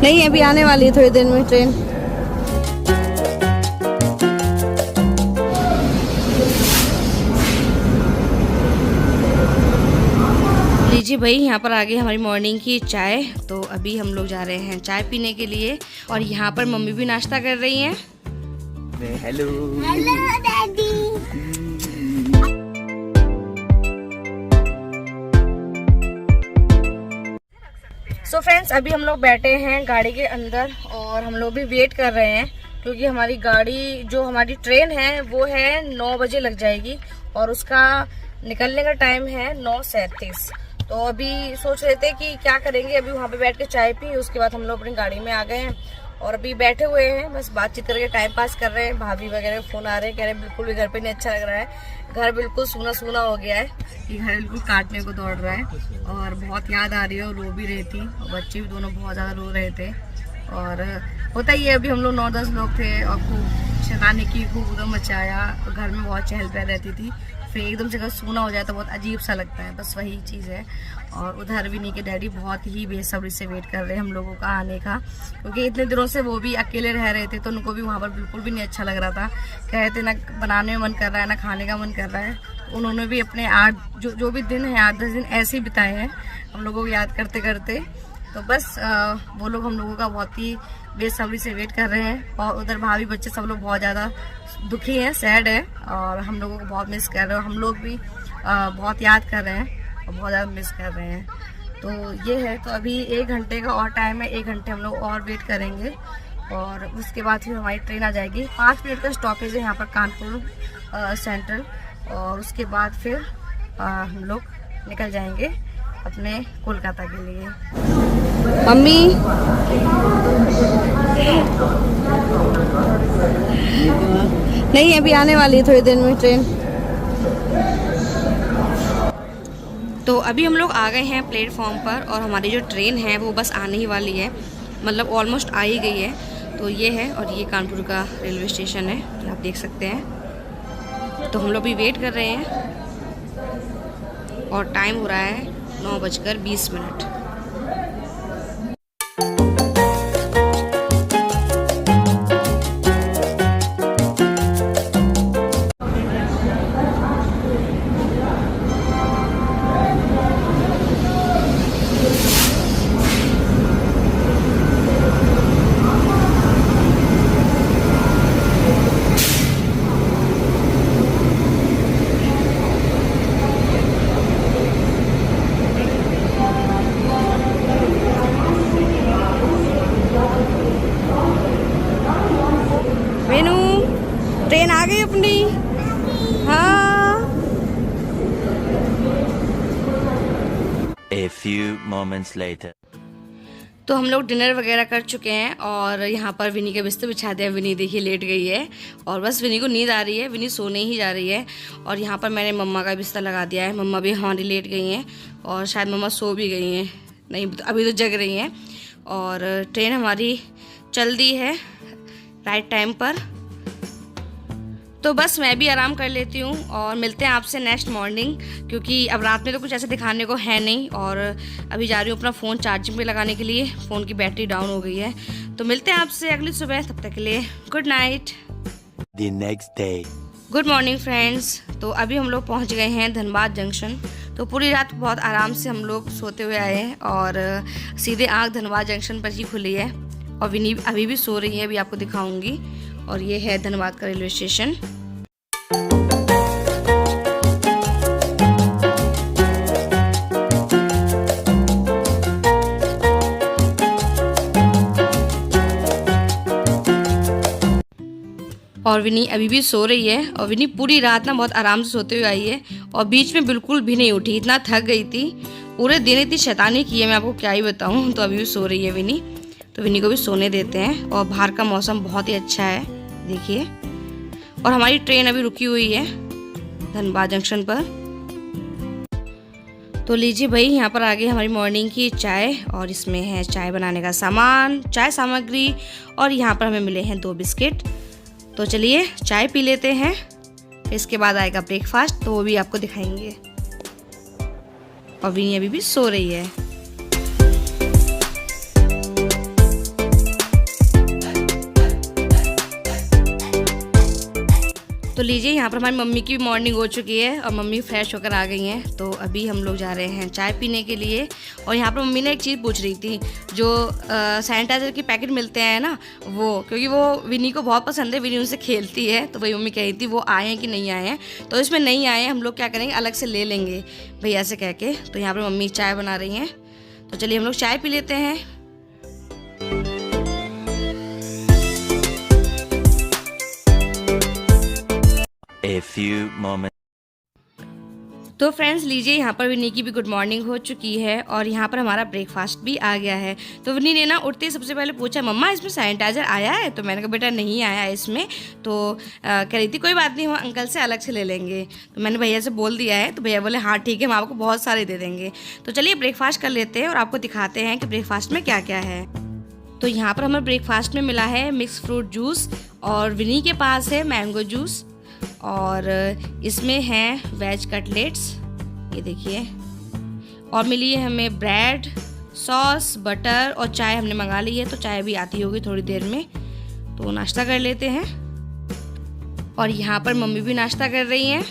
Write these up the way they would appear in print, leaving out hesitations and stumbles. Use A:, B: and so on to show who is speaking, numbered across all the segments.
A: नहीं, अभी आने वाली है थोड़ी देर में ट्रेन। लीजिए भाई, यहाँ पर आ गई हमारी मॉर्निंग की चाय। तो अभी हम लोग जा रहे हैं चाय पीने के लिए और यहाँ पर मम्मी भी नाश्ता कर रही हैं।
B: Hello
C: hello daddy.
A: So friends, अभी हम लोग बैठे हैं गाड़ी के अंदर और हम लोग भी वेट कर रहे हैं क्योंकि हमारी गाड़ी जो हमारी ट्रेन है वो है 9 बजे लग जाएगी और उसका निकलने का टाइम है 9:37। तो अभी सोच रहे थे कि क्या करेंगे, अभी वहाँ पे बैठ के चाय पी, उसके बाद हम लोग अपनी गाड़ी में आ गए हैं और अभी बैठे हुए हैं, बस बातचीत करके टाइम पास कर रहे हैं। भाभी वगैरह फोन आ रहे हैं, कह रहे हैं बिल्कुल भी घर पे नहीं अच्छा लग रहा है, घर बिल्कुल सूना सूना हो गया है, कि घर बिल्कुल काटने को दौड़ रहा है और बहुत याद आ रही है और रो भी रही थी और बच्चे भी दोनों बहुत ज़्यादा रो रहे थे। और होता ही है, अभी हम लोग 9-10 लोग थे और खूब शैतानी की, खूब उधम मचाया, घर में बहुत चहल पहल रहती थी, फिर एकदम से अगर सूना हो जाए तो बहुत अजीब सा लगता है, बस वही चीज़ है। और उधर विनी के डैडी बहुत ही बेसब्री से वेट कर रहे हैं हम लोगों का आने का, क्योंकि इतने दिनों से वो भी अकेले रह रहे थे तो उनको भी वहाँ पर बिल्कुल भी नहीं अच्छा लग रहा था। कह रहे थे ना बनाने में मन कर रहा है ना खाने का मन कर रहा है। उन्होंने भी अपने 8 जो भी दिन है 8-10 दिन ऐसे ही बिताए हैं हम लोगों को याद करते करते। तो बस वो लोग हम लोगों का बहुत ही बेसब्री से वेट कर रहे हैं और उधर भाभी बच्चे सब लोग बहुत ज़्यादा दुखी हैं, सैड है और हम लोगों को बहुत मिस कर रहे हैं। हम लोग भी बहुत याद कर रहे हैं और बहुत ज़्यादा मिस कर रहे हैं। तो ये है, तो अभी 1 घंटे का और टाइम है, 1 घंटे हम लोग और वेट करेंगे और उसके बाद फिर हमारी ट्रेन आ जाएगी। 5 मिनट का स्टॉपेज है यहाँ पर कानपुर सेंट्रल और उसके बाद फिर हम लोग निकल जाएंगे अपने कोलकाता के लिए। मम्मी नहीं, अभी आने वाली है थोड़ी देर में ट्रेन। तो अभी हम लोग आ गए हैं प्लेटफॉर्म पर और हमारी जो ट्रेन है वो बस आने ही वाली है, मतलब ऑलमोस्ट आ ही गई है। तो ये है और ये कानपुर का रेलवे स्टेशन है, तो आप देख सकते हैं। तो हम लोग भी वेट कर रहे हैं और टाइम हो रहा है 9:20। ट्रेन आ गई अपनी। हाँ,
B: A few moments later.
A: तो हम लोग डिनर वगैरह कर चुके हैं और यहाँ पर विनी के बिस्तर बिछा दिया। विनी देखिए लेट गई है और बस विनी को नींद आ रही है, विनी सोने ही जा रही है। और यहाँ पर मैंने मम्मा का बिस्तर लगा दिया है, मम्मा भी हमारी लेट गई हैं और शायद मम्मा सो भी गई हैं, नहीं अभी तो जग रही हैं। और ट्रेन हमारी चल दी है राइट टाइम पर, तो बस मैं भी आराम कर लेती हूँ और मिलते हैं आपसे नेक्स्ट मॉर्निंग, क्योंकि अब रात में तो कुछ ऐसे दिखाने को है नहीं। और अभी जा रही हूँ अपना फ़ोन चार्जिंग पे लगाने के लिए, फ़ोन की बैटरी डाउन हो गई है। तो मिलते हैं आपसे अगली सुबह, तब तक के लिए good night.
B: The next day.
A: Good morning friends. तो अभी हम लोग पहुँच गए हैं धनबाद जंक्शन। तो पूरी रात बहुत आराम से हम लोग सोते हुए आए हैं और सीधे आँख धनबाद जंक्शन पर ही खुली है और विनी अभी भी सो रही है, अभी आपको दिखाऊंगी। और ये है धनबाद का रेलवे स्टेशन। और विनी अभी भी सो रही है और विनी पूरी रात ना बहुत आराम से सोते हुए आई है और बीच में बिल्कुल भी नहीं उठी, इतना थक गई थी, पूरे दिन इतनी शैतानी की है, मैं आपको क्या ही बताऊं। तो अभी भी सो रही है विनी, तो विनी को भी सोने देते हैं। और बाहर का मौसम बहुत ही अच्छा है, देखिए। और हमारी ट्रेन अभी रुकी हुई है धनबाद जंक्शन पर। तो लीजिए भाई, यहाँ पर आ गई हमारी मॉर्निंग की चाय और इसमें है चाय बनाने का सामान, चाय सामग्री, और यहाँ पर हमें मिले हैं 2 बिस्किट। तो चलिए चाय पी लेते हैं, इसके बाद आएगा ब्रेकफास्ट, तो वो भी आपको दिखाएंगे। और विनी अभी भी सो रही है। तो लीजिए, यहाँ पर हमारी मम्मी की मॉर्निंग हो चुकी है और मम्मी फ्रेश होकर आ गई हैं। तो अभी हम लोग जा रहे हैं चाय पीने के लिए। और यहाँ पर मम्मी ने एक चीज़ पूछ रही थी, जो सैनिटाइज़र के पैकेट मिलते हैं ना, वो, क्योंकि वो विनी को बहुत पसंद है, विनी उनसे खेलती है। तो वही मम्मी कह रही थी वो आए हैं कि नहीं आए हैं। तो इसमें नहीं आए हैं, हम लोग क्या करेंगे, अलग से ले लेंगे भैया से कह के। तो यहाँ पर मम्मी चाय बना रही हैं, तो चलिए हम लोग चाय पी लेते हैं।
B: A few moments.
A: तो फ्रेंड्स लीजिए, यहाँ पर विनी की भी गुड मॉर्निंग हो चुकी है और यहाँ पर हमारा ब्रेकफास्ट भी आ गया है। तो विनी ने ना उठते ही सबसे पहले पूछा, मम्मा इसमें सैनिटाइज़र आया है? तो मैंने कहा बेटा नहीं आया है इसमें। तो कह रही थी कोई बात नहीं, हम अंकल से अलग से ले लेंगे। तो मैंने भैया से बोल दिया है, तो भैया बोले हाँ ठीक है, हम आपको बहुत सारे दे देंगे। तो चलिए ब्रेकफास्ट कर लेते हैं और आपको दिखाते हैं कि ब्रेकफास्ट में क्या क्या है। तो यहाँ पर हमें ब्रेकफास्ट में मिला है मिक्स फ्रूट जूस, और विनी के पास है मैंगो जूस, और इसमें हैं वेज कटलेट्स, ये देखिए, और मिली है हमें ब्रेड, सॉस, बटर, और चाय हमने मंगा ली है। तो चाय भी आती होगी थोड़ी देर में, तो नाश्ता कर लेते हैं। और यहाँ पर मम्मी भी नाश्ता कर रही हैं।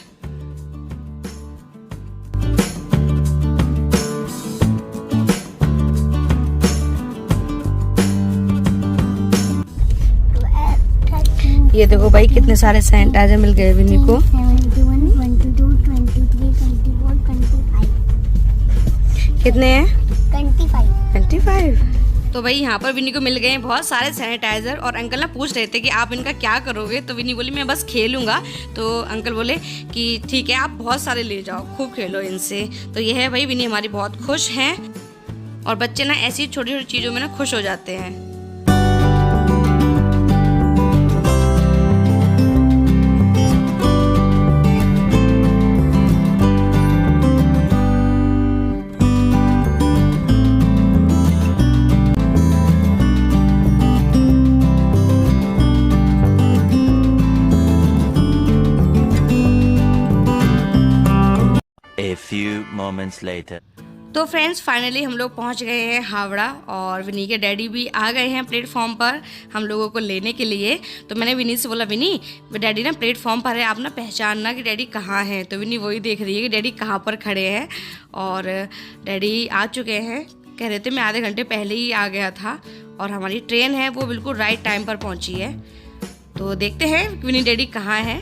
A: ये देखो भाई, कितने सारे सैनिटाइजर मिल गए विनी को।
C: 71, 22, 23, 24, 25।
A: कितने हैं?
C: 25।
A: तो भाई यहाँ पर विनी को मिल गए हैं बहुत सारे सैनिटाइजर। और अंकल ना पूछ रहे थे कि आप इनका क्या करोगे। तो विनी बोली मैं बस खेलूंगा। तो अंकल बोले कि ठीक है, आप बहुत सारे ले जाओ, खूब खेलो इनसे। तो ये है भाई, विनी हमारी बहुत खुश हैं। और बच्चे ना ऐसी छोटी छोटी चीज़ों में ना खुश हो जाते हैं।
B: A few moments later.
A: तो फ्रेंड्स फाइनली हम लोग पहुंच गए हैं हावड़ा, और विनी के डैडी भी आ गए हैं प्लेटफॉर्म पर हम लोगों को लेने के लिए। तो मैंने विनी से बोला, विनी डैडी ना प्लेटफॉर्म पर है, आप ना पहचानना कि डैडी कहाँ हैं। तो विनी वही देख रही है कि डैडी कहाँ पर खड़े हैं। और डैडी आ चुके हैं, कह रहे थे मैं आधे घंटे पहले ही आ गया था, और हमारी ट्रेन है वो बिल्कुल राइट टाइम पर पहुँची है। तो देखते हैं विनी डैडी कहाँ हैं।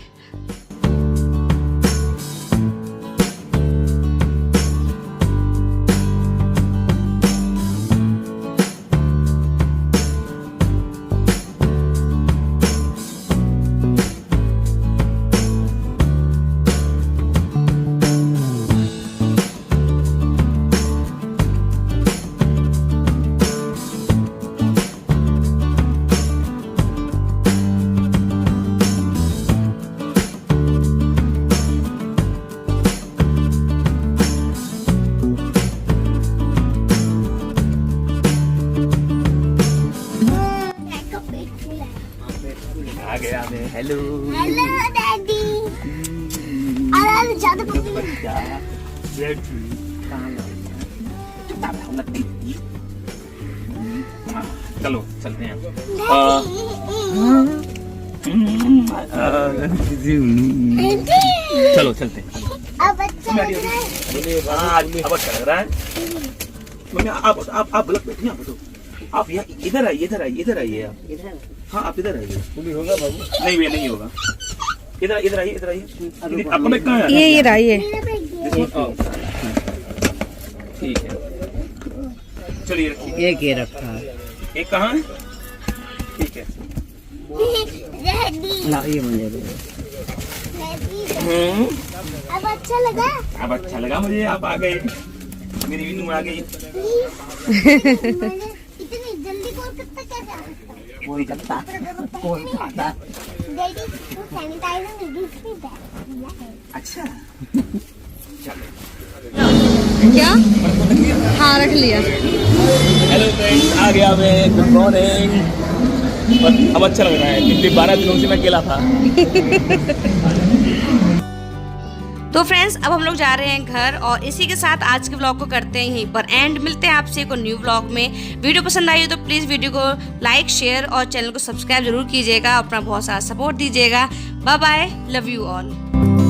B: आ गया मैं। Hello
C: hello daddy. अरे ज्यादा
D: चलो चलते हैं। चलो चलते हैं।
C: अब अच्छा लग रहा है।
D: अब अच्छा लग रहा है। मम्मी आप गलत बैठिए, आप बैठो। आप यहाँ इधर आइए, इधर आइए आप। हाँ आप इधर आइए। होगा बाबू? नहीं भैया नहीं होगा। इधर आइए। आपका बैग कहाँ है?
A: ये रहा ये।
D: ठीक है, चलिए रखिए।
E: एक ये रखा है।
D: एक कहाँ है? ठीक है।
C: डैडी
E: ना ये मुझे दे।
C: अब अच्छा लगा।
D: अब अच्छा लगा मुझे, आप आ गए, मेरी विनू आ गई।
C: मैंने इतनी जल्दी कोलकाता क्या जाना?
E: कोई करता
C: डैडी तो सैनिटाइजर में भी दिया है।
D: अच्छा
A: क्या? हाँ रख लिया।
D: हेलो फ्रेंड्स, आ गया मैं। Good morning. अब अच्छा लग रहा है, पिछले 12 दिनों से मैं अकेला था।
A: तो फ्रेंड्स अब हम लोग जा रहे हैं घर और इसी के साथ आज के व्लॉग को करते हैं यहीं पर एंड। मिलते हैं आपसे एक न्यू व्लॉग में। वीडियो पसंद आई हो तो प्लीज़ वीडियो को लाइक शेयर और चैनल को सब्सक्राइब जरूर कीजिएगा। अपना बहुत सारा सपोर्ट दीजिएगा। Bye bye, love you all.